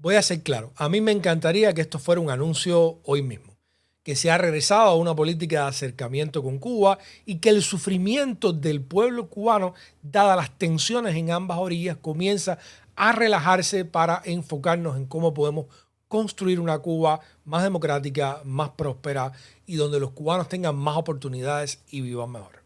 Voy a ser claro, a mí me encantaría que esto fuera un anuncio hoy mismo, que se ha regresado a una política de acercamiento con Cuba y que el sufrimiento del pueblo cubano, dadas las tensiones en ambas orillas, comienza a relajarse para enfocarnos en cómo podemos construir una Cuba más democrática, más próspera y donde los cubanos tengan más oportunidades y vivan mejor.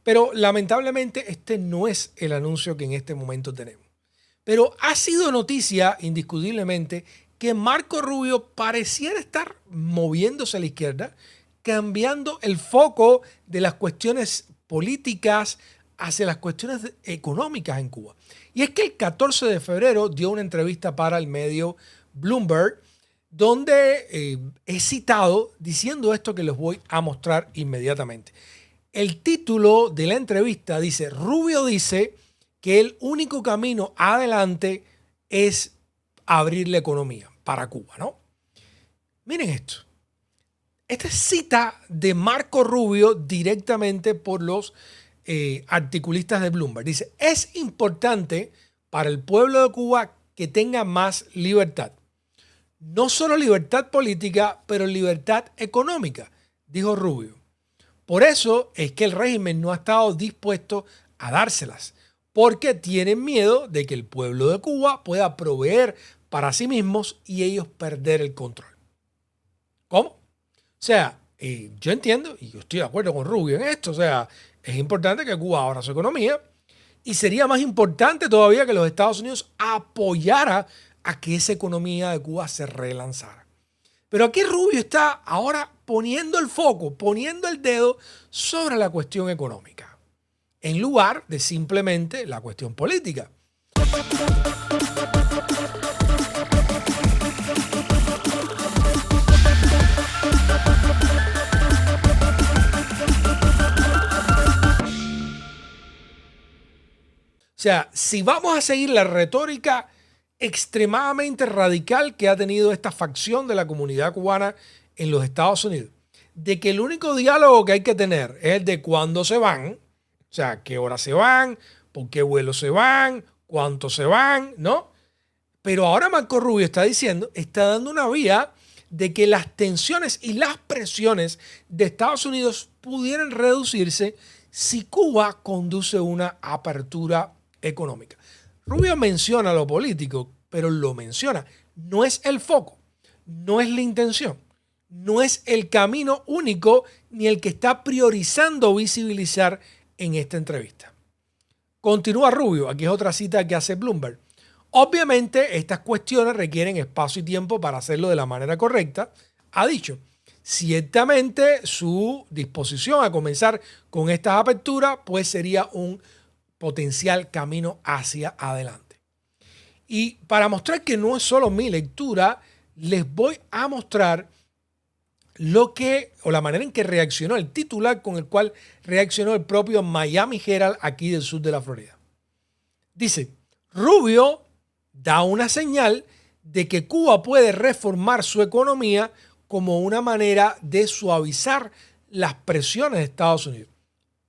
Pero lamentablemente este no es el anuncio que en este momento tenemos. Pero ha sido noticia indiscutiblemente que Marco Rubio pareciera estar moviéndose a la izquierda, cambiando el foco de las cuestiones políticas hacia las cuestiones económicas en Cuba. Y es que el 14 de febrero dio una entrevista para el medio Bloomberg, donde es citado diciendo esto que les voy a mostrar inmediatamente. El título de la entrevista dice: Rubio dice que el único camino adelante es abrir la economía para Cuba, ¿no? Miren esto. Esta es cita de Marco Rubio directamente por los articulistas de Bloomberg. Dice: es importante para el pueblo de Cuba que tenga más libertad. No solo libertad política, pero libertad económica, dijo Rubio. Por eso es que el régimen no ha estado dispuesto a dárselas, porque tienen miedo de que el pueblo de Cuba pueda proveer para sí mismos y ellos perder el control. ¿Cómo? O sea, yo entiendo y yo estoy de acuerdo con Rubio en esto. O sea, es importante que Cuba abra su economía y sería más importante todavía que los Estados Unidos apoyara a que esa economía de Cuba se relanzara. Pero aquí Rubio está ahora poniendo el foco, poniendo el dedo sobre la cuestión económica, en lugar de simplemente la cuestión política. O sea, si vamos a seguir la retórica extremadamente radical que ha tenido esta facción de la comunidad cubana en los Estados Unidos, de que el único diálogo que hay que tener es el de cuándo se van, o sea, qué hora se van, por qué vuelo se van, cuánto se van, ¿no? Pero ahora Marco Rubio está dando una vía de que las tensiones y las presiones de Estados Unidos pudieran reducirse si Cuba conduce una apertura económica. Rubio menciona lo político, pero lo menciona. No es el foco, no es la intención, no es el camino único ni el que está priorizando visibilizar en esta entrevista. Continúa Rubio, aquí es otra cita que hace Bloomberg. Obviamente estas cuestiones requieren espacio y tiempo para hacerlo de la manera correcta, ha dicho. Ciertamente su disposición a comenzar con estas aperturas pues sería un potencial camino hacia adelante. Y para mostrar que no es solo mi lectura, les voy a mostrar la manera en que reaccionó el titular con el cual reaccionó el propio Miami Herald aquí del sur de la Florida. Dice: Rubio da una señal de que Cuba puede reformar su economía como una manera de suavizar las presiones de Estados Unidos.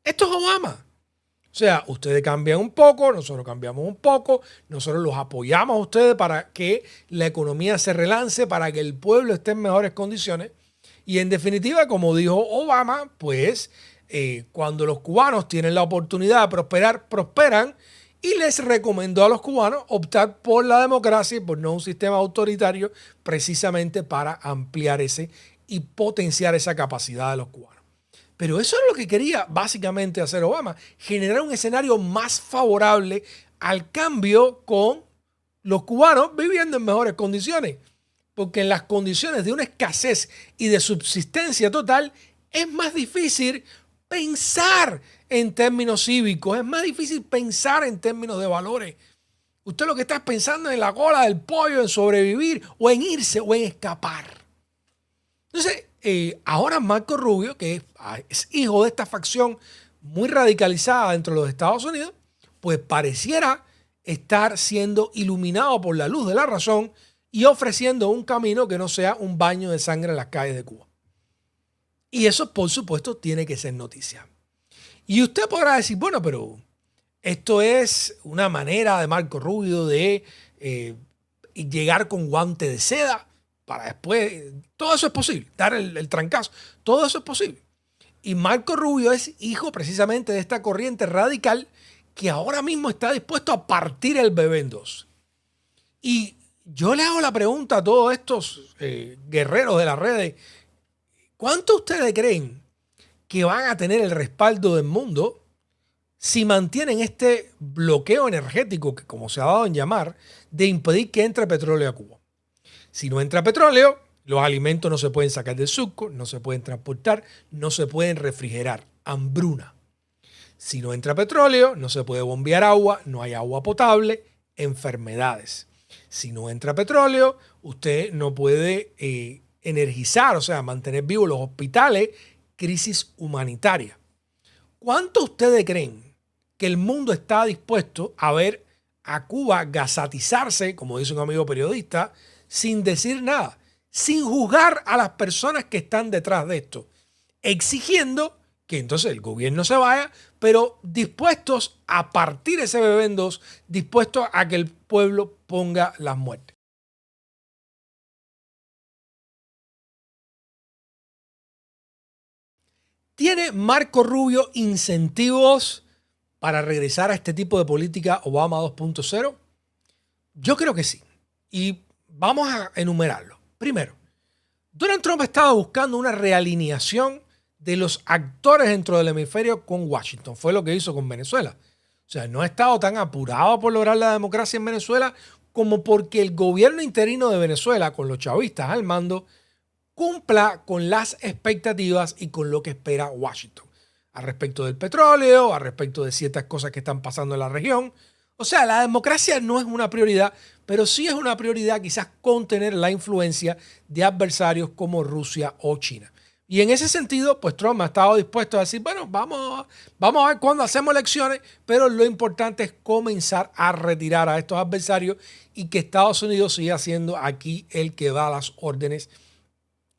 Esto es Obama. O sea, ustedes cambian un poco, nosotros cambiamos un poco, nosotros los apoyamos a ustedes para que la economía se relance, para que el pueblo esté en mejores condiciones. Y en definitiva, como dijo Obama, pues cuando los cubanos tienen la oportunidad de prosperar, prosperan, y les recomendó a los cubanos optar por la democracia y por no un sistema autoritario, precisamente para ampliar y potenciar esa capacidad de los cubanos. Pero eso es lo que quería básicamente hacer Obama, generar un escenario más favorable al cambio con los cubanos viviendo en mejores condiciones. Porque en las condiciones de una escasez y de subsistencia total es más difícil pensar en términos cívicos, es más difícil pensar en términos de valores. Usted lo que está pensando es en la cola del pollo, en sobrevivir o en irse o en escapar. Entonces, ahora Marco Rubio, que es hijo de esta facción muy radicalizada dentro de los Estados Unidos, pues pareciera estar siendo iluminado por la luz de la razón y ofreciendo un camino que no sea un baño de sangre en las calles de Cuba. Y eso, por supuesto, tiene que ser noticia. Y usted podrá decir, bueno, pero esto es una manera de Marco Rubio de y llegar con guante de seda para después. Todo eso es posible, dar el trancazo. Todo eso es posible. Y Marco Rubio es hijo precisamente de esta corriente radical que ahora mismo está dispuesto a partir el bebé en dos. Y yo le hago la pregunta a todos estos guerreros de las redes, ¿cuánto ustedes creen que van a tener el respaldo del mundo si mantienen este bloqueo energético, que como se ha dado en llamar, de impedir que entre petróleo a Cuba? Si no entra petróleo, los alimentos no se pueden sacar del surco, no se pueden transportar, no se pueden refrigerar. Hambruna. Si no entra petróleo, no se puede bombear agua, no hay agua potable, enfermedades. Si no entra petróleo, usted no puede energizar, o sea, mantener vivos los hospitales, crisis humanitaria. ¿Cuánto ustedes creen que el mundo está dispuesto a ver a Cuba gasatizarse, como dice un amigo periodista, sin decir nada, sin juzgar a las personas que están detrás de esto, exigiendo que entonces el gobierno se vaya, pero dispuestos a partir ese bebé en dos, dispuestos a que el pueblo ponga las muertes? ¿Tiene Marco Rubio incentivos para regresar a este tipo de política Obama 2.0? Yo creo que sí. Y vamos a enumerarlo. Primero, Donald Trump estaba buscando una realineación de los actores dentro del hemisferio con Washington. Fue lo que hizo con Venezuela. O sea, no ha estado tan apurado por lograr la democracia en Venezuela como porque el gobierno interino de Venezuela, con los chavistas al mando, cumpla con las expectativas y con lo que espera Washington. Al respecto del petróleo, al respecto de ciertas cosas que están pasando en la región. O sea, la democracia no es una prioridad, pero sí es una prioridad quizás contener la influencia de adversarios como Rusia o China. Y en ese sentido, pues Trump ha estado dispuesto a decir, bueno, vamos a ver cuándo hacemos elecciones, pero lo importante es comenzar a retirar a estos adversarios y que Estados Unidos siga siendo aquí el que da las órdenes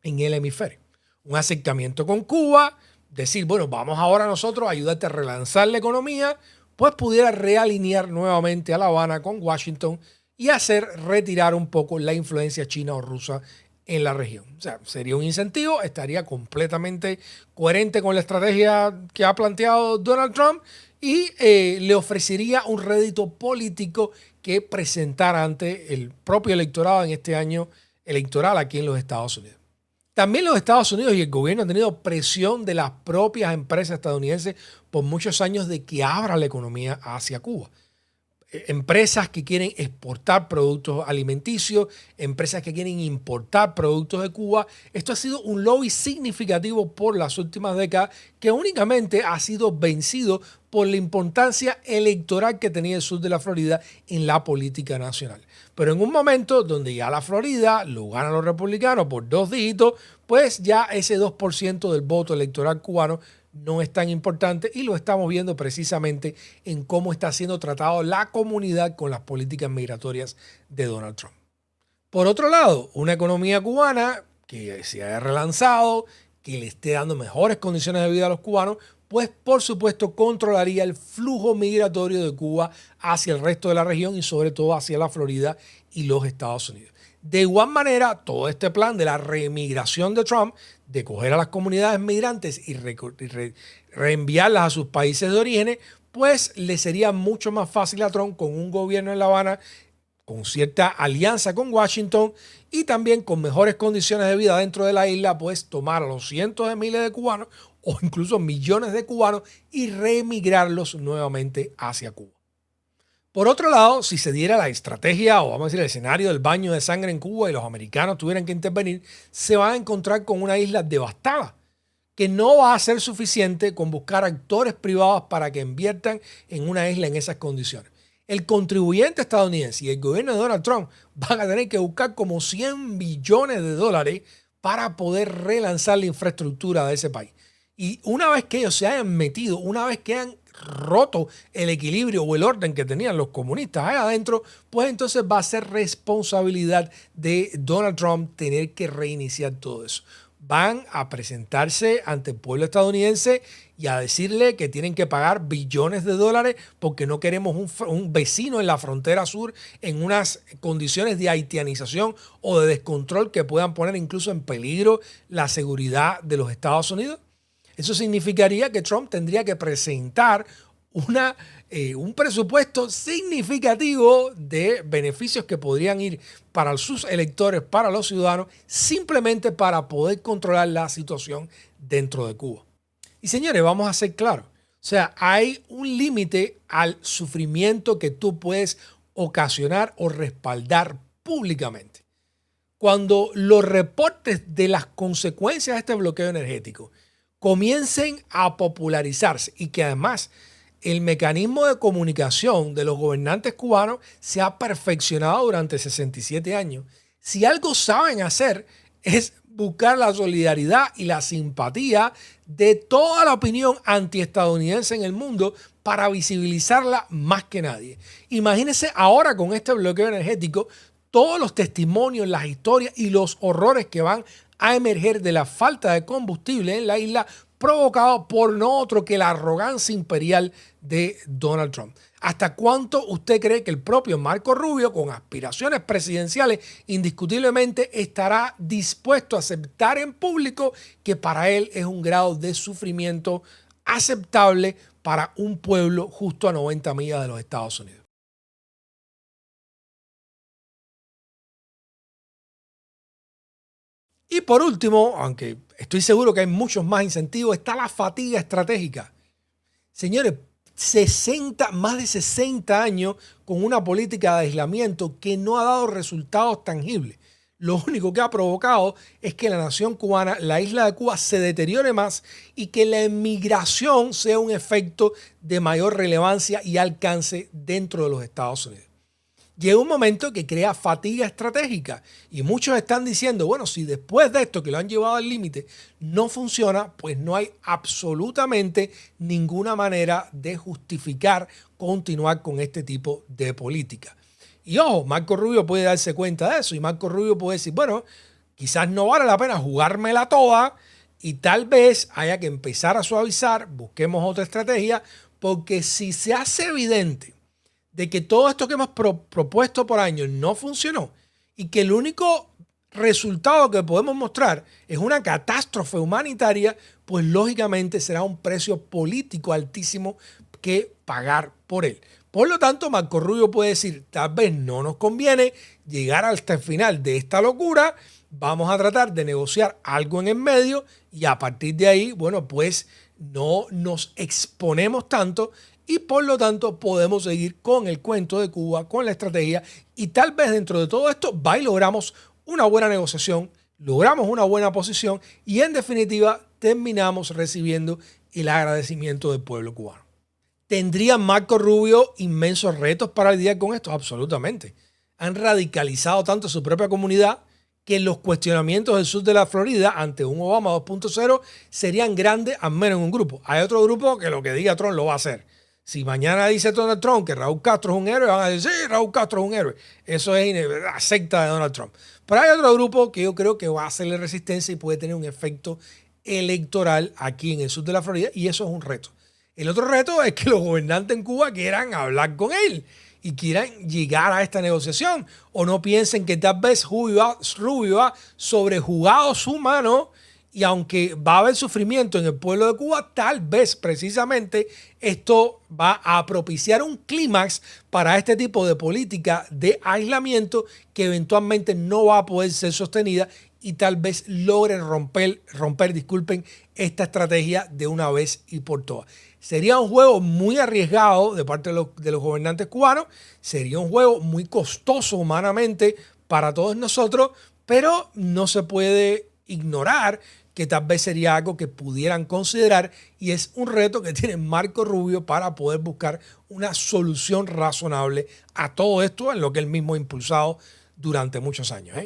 en el hemisferio. Un acercamiento con Cuba, decir, bueno, vamos ahora nosotros a ayudarte a relanzar la economía, pues pudiera realinear nuevamente a La Habana con Washington y hacer retirar un poco la influencia china o rusa en la región. O sea, sería un incentivo, estaría completamente coherente con la estrategia que ha planteado Donald Trump y le ofrecería un rédito político que presentar ante el propio electorado en este año electoral aquí en los Estados Unidos. También los Estados Unidos y el gobierno han tenido presión de las propias empresas estadounidenses por muchos años de que abra la economía hacia Cuba. Empresas que quieren exportar productos alimenticios, empresas que quieren importar productos de Cuba. Esto ha sido un lobby significativo por las últimas décadas que únicamente ha sido vencido por la importancia electoral que tenía el sur de la Florida en la política nacional. Pero en un momento donde ya la Florida lo ganan los republicanos por 2 dígitos, pues ya ese 2% del voto electoral cubano no es tan importante y lo estamos viendo precisamente en cómo está siendo tratado la comunidad con las políticas migratorias de Donald Trump. Por otro lado, una economía cubana que se haya relanzado, que le esté dando mejores condiciones de vida a los cubanos, pues por supuesto controlaría el flujo migratorio de Cuba hacia el resto de la región y sobre todo hacia la Florida y los Estados Unidos. De igual manera, todo este plan de la reemigración de Trump, de coger a las comunidades migrantes y reenviarlas a sus países de origen, pues le sería mucho más fácil a Trump con un gobierno en La Habana, con cierta alianza con Washington y también con mejores condiciones de vida dentro de la isla, pues tomar a los cientos de miles de cubanos o incluso millones de cubanos y reemigrarlos nuevamente hacia Cuba. Por otro lado, si se diera la estrategia o vamos a decir el escenario del baño de sangre en Cuba y los americanos tuvieran que intervenir, se van a encontrar con una isla devastada, que no va a ser suficiente con buscar actores privados para que inviertan en una isla en esas condiciones. El contribuyente estadounidense y el gobierno de Donald Trump van a tener que buscar como 100 billones de dólares para poder relanzar la infraestructura de ese país. Y una vez que ellos se hayan metido, una vez que hayan roto el equilibrio o el orden que tenían los comunistas ahí adentro, pues entonces va a ser responsabilidad de Donald Trump tener que reiniciar todo eso. Van a presentarse ante el pueblo estadounidense y a decirle que tienen que pagar billones de dólares porque no queremos un vecino en la frontera sur en unas condiciones de haitianización o de descontrol que puedan poner incluso en peligro la seguridad de los Estados Unidos. Eso significaría que Trump tendría que presentar un presupuesto significativo de beneficios que podrían ir para sus electores, para los ciudadanos, simplemente para poder controlar la situación dentro de Cuba. Y señores, vamos a ser claros. O sea, hay un límite al sufrimiento que tú puedes ocasionar o respaldar públicamente. Cuando los reportes de las consecuencias de este bloqueo energético comiencen a popularizarse y que además el mecanismo de comunicación de los gobernantes cubanos se ha perfeccionado durante 67 años. Si algo saben hacer es buscar la solidaridad y la simpatía de toda la opinión antiestadounidense en el mundo para visibilizarla más que nadie. Imagínense ahora con este bloqueo energético todos los testimonios, las historias y los horrores que van a emerger de la falta de combustible en la isla provocado por no otro que la arrogancia imperial de Donald Trump. ¿Hasta cuánto usted cree que el propio Marco Rubio, con aspiraciones presidenciales, indiscutiblemente estará dispuesto a aceptar en público que para él es un grado de sufrimiento aceptable para un pueblo justo a 90 millas de los Estados Unidos? Y por último, aunque estoy seguro que hay muchos más incentivos, está la fatiga estratégica. Señores, más de 60 años con una política de aislamiento que no ha dado resultados tangibles. Lo único que ha provocado es que la nación cubana, la isla de Cuba, se deteriore más y que la emigración sea un efecto de mayor relevancia y alcance dentro de los Estados Unidos. Llega un momento que crea fatiga estratégica y muchos están diciendo, bueno, si después de esto que lo han llevado al límite no funciona, pues no hay absolutamente ninguna manera de justificar continuar con este tipo de política. Y ojo, Marco Rubio puede darse cuenta de eso y Marco Rubio puede decir, bueno, quizás no vale la pena jugármela toda y tal vez haya que empezar a suavizar, busquemos otra estrategia, porque si se hace evidente de que todo esto que hemos propuesto por años no funcionó y que el único resultado que podemos mostrar es una catástrofe humanitaria, pues lógicamente será un precio político altísimo que pagar por él. Por lo tanto, Marco Rubio puede decir, tal vez no nos conviene llegar hasta el final de esta locura, vamos a tratar de negociar algo en el medio y a partir de ahí, bueno, pues no nos exponemos tanto y por lo tanto podemos seguir con el cuento de Cuba, con la estrategia y tal vez dentro de todo esto va y logramos una buena negociación, logramos una buena posición y en definitiva terminamos recibiendo el agradecimiento del pueblo cubano. ¿Tendría Marco Rubio inmensos retos para lidiar con esto? Absolutamente. Han radicalizado tanto su propia comunidad que los cuestionamientos del sur de la Florida ante un Obama 2.0 serían grandes al menos en un grupo. Hay otro grupo que lo que diga Trump lo va a hacer. Si mañana dice Donald Trump que Raúl Castro es un héroe, van a decir, sí, Raúl Castro es un héroe. Eso es la secta de Donald Trump. Pero hay otro grupo que yo creo que va a hacerle resistencia y puede tener un efecto electoral aquí en el sur de la Florida y eso es un reto. El otro reto es que los gobernantes en Cuba quieran hablar con él y quieran llegar a esta negociación o no piensen que tal vez Rubio ha sobrejugado su mano y aunque va a haber sufrimiento en el pueblo de Cuba, tal vez precisamente esto va a propiciar un clímax para este tipo de política de aislamiento que eventualmente no va a poder ser sostenida y tal vez logren romper, esta estrategia de una vez y por todas. Sería un juego muy arriesgado de parte de los gobernantes cubanos, sería un juego muy costoso humanamente para todos nosotros, pero no se puede ignorar que tal vez sería algo que pudieran considerar y es un reto que tiene Marco Rubio para poder buscar una solución razonable a todo esto en lo que él mismo ha impulsado durante muchos años.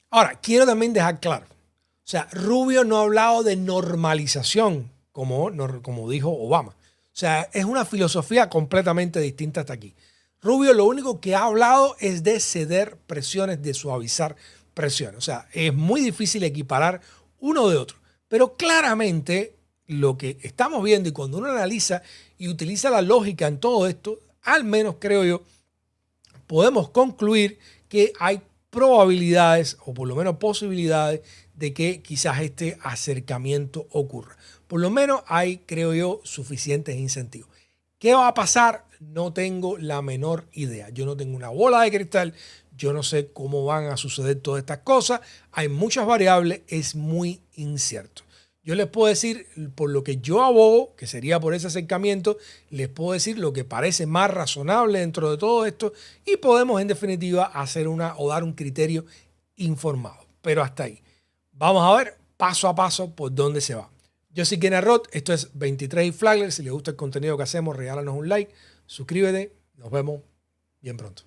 Ahora, quiero también dejar claro, o sea, Rubio no ha hablado de normalización como dijo Obama. O sea, es una filosofía completamente distinta hasta aquí. Rubio lo único que ha hablado es de ceder presiones, de suavizar presiones. O sea, es muy difícil equiparar uno de otro. Pero claramente lo que estamos viendo y cuando uno analiza y utiliza la lógica en todo esto, al menos creo yo, podemos concluir que hay probabilidades o por lo menos posibilidades de que quizás este acercamiento ocurra. Por lo menos hay, creo yo, suficientes incentivos. ¿Qué va a pasar? No tengo la menor idea. Yo no tengo una bola de cristal. Yo no sé cómo van a suceder todas estas cosas. Hay muchas variables. Es muy incierto. Yo les puedo decir, por lo que yo abogo, que sería por ese acercamiento, les puedo decir lo que parece más razonable dentro de todo esto y podemos en definitiva hacer o dar un criterio informado. Pero hasta ahí. Vamos a ver paso a paso por dónde se va. Yo soy Kenneth Roth, esto es 23 y Flagler. Si les gusta el contenido que hacemos, regálanos un like, suscríbete, nos vemos bien pronto.